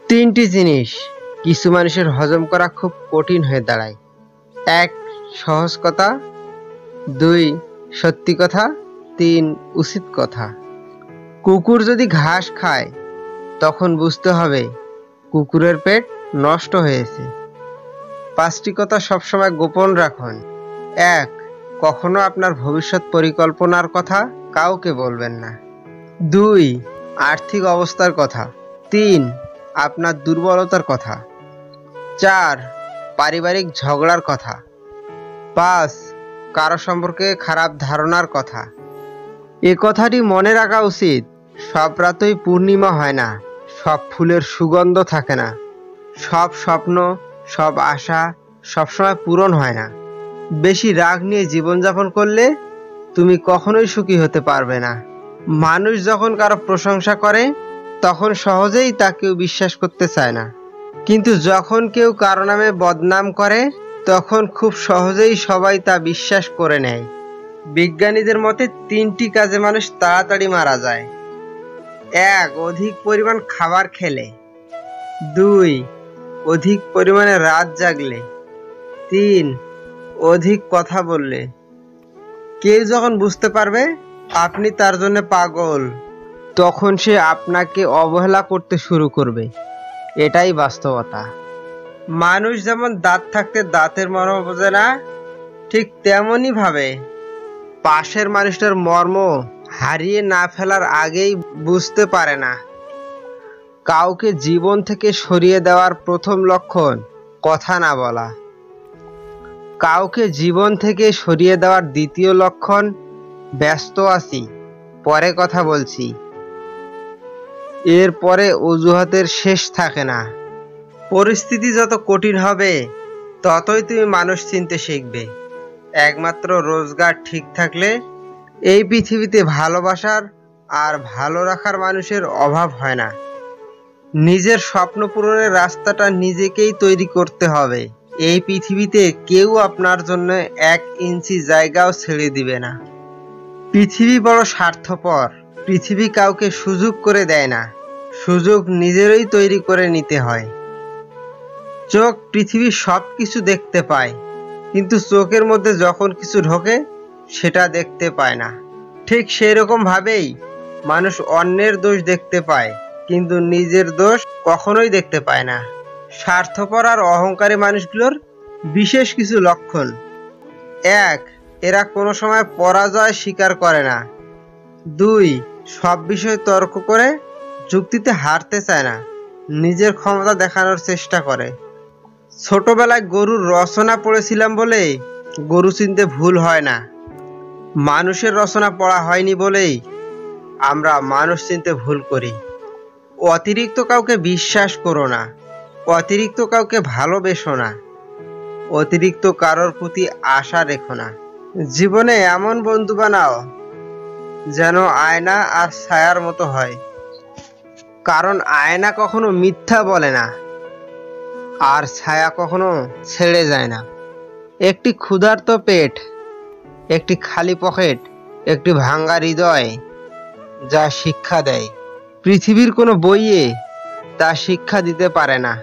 তিনটি জিনিস কিছু মানুষের হজম করা খুব কঠিন হয়ে দাঁড়ায়। ১. সহজ কথা, ২. সত্যি কথা, ৩. উচিত কথা। কুকুর যদি ঘাস খায় তখন বুঝতে হবে কুকুরের পেট নষ্ট হয়েছে। ৫টি কথা সবসময় গোপন রাখুন। ১. কখনো আপনার ভবিষ্যৎ পরিকল্পনার কথা কাউকে বলবেন না। ২. আর্থিক অবস্থার কথা। ৩. আপনার দুর্বলতার কথা। ৪. পারিবারিক ঝগড়ার কথা। ৫. কারো সম্পর্কে খারাপ ধারণার কথা। এ কথাটি মনে রাখা উচিত, সব রাতই পূর্ণিমা হয় না, সব ফুলের সুগন্ধ থাকে না, সব স্বপ্ন, সব আশা সবসময় পূরণ হয় না। বেশি রাগ নিয়ে জীবনযাপন করলে তুমি কখনোই সুখী হতে পারবে না। মানুষ যখন কারো প্রশংসা করে তখন সহজেই তা কেউ বিশ্বাস করতে চায় না, কিন্তু যখন কেউ কারো নামে বদনাম করে তখন খুব সহজেই সবাই তা বিশ্বাস করে নেয়। বিজ্ঞানীদের মতে ৩টি কাজে মানুষ তাড়াতাড়ি মারা যায়। ১. অধিক পরিমাণ খাবার খেলে। ২. অধিক পরিমাণে রাত জাগলে। ৩. অধিক কথা বললে। কেউ যখন বুঝতে পারবে আপনি তার জন্য পাগল, তখন সে আপনাকে অবহেলা করতে শুরু করবে। এটাই বাস্তবতা। মানুষ যেমন দাঁত থাকতে দাঁতের মর্ম বোঝে না, ঠিক তেমনই ভাবে পাশের মানুষটার মর্ম হারিয়ে না ফেলার আগেই বুঝতে পারে না। কাউকে জীবন থেকে সরিয়ে দেওয়ার প্রথম লক্ষণ কথা না বলা। কাউকে জীবন থেকে সরিয়ে দেওয়ার দ্বিতীয় লক্ষণ ব্যস্ত আছি, পরে কথা বলছি। এরপরে অজুহাতের শেষ থাকে না। পরিস্থিতি যত কঠিন হবে ততই তুমি মানুষ চিনতে শিখবে। একমাত্র রোজগার ঠিক থাকলে এই পৃথিবীতে ভালোবাসার আর ভালো রাখার মানুষের অভাব হয় না। নিজের স্বপ্ন পূরণের রাস্তাটা নিজেকেই তৈরি করতে হবে। এই পৃথিবীতে কেউ আপনার জন্য ১ ইঞ্চি জায়গাও ছেড়ে দিবে না। পৃথিবী বড় স্বার্থপর। পৃথিবী কাউকে সুযোগ করে দেয় না, সুযোগ নিজেরই তৈরি করে নিতে হয়। চোখ পৃথিবীর সব কিছু দেখতে পায়, কিন্তু চোখের মধ্যে যখন কিছু ঢোকে সেটা দেখতে পায় না। ঠিক সেই রকম ভাবেই মানুষ অন্যের দোষ দেখতে পায়, কিন্তু নিজের দোষ কখনোই দেখতে পায় না। স্বার্থপর আর অহংকারী মানুষগুলোর বিশেষ কিছু লক্ষণ। ১. এরা কোনো সময় পরাজয় স্বীকার করে না। ২. সব বিষয়ে তর্ক করে যুক্তিতে হারতে চায় না, নিজের ক্ষমতা দেখানোর চেষ্টা করে। ছোটবেলায় গরুর রচনা পড়েছিলাম বলে গরু চিনতে ভুল হয় না, মানুষের রচনা পড়া হয়নি বলেই আমরা মানুষ চিনতে ভুল করি। অতিরিক্ত কাউকে বিশ্বাস করো না, অতিরিক্ত কাউকে ভালোবেসো না, অতিরিক্ত কারোর প্রতি আশা রেখো না। জীবনে এমন বন্ধু বানাও যেন আয়না আর ছায়ার মতো হয়, কারণ আয়না কখনো মিথ্যা বলে না আর ছায়া কখনো ছেড়ে যায় না। একটি ক্ষুধার্ত পেট, একটি খালি পকেট, একটি ভাঙা হৃদয় যা শিক্ষা দেয়, পৃথিবীর কোনো বইয়ে তা শিক্ষা দিতে পারে না।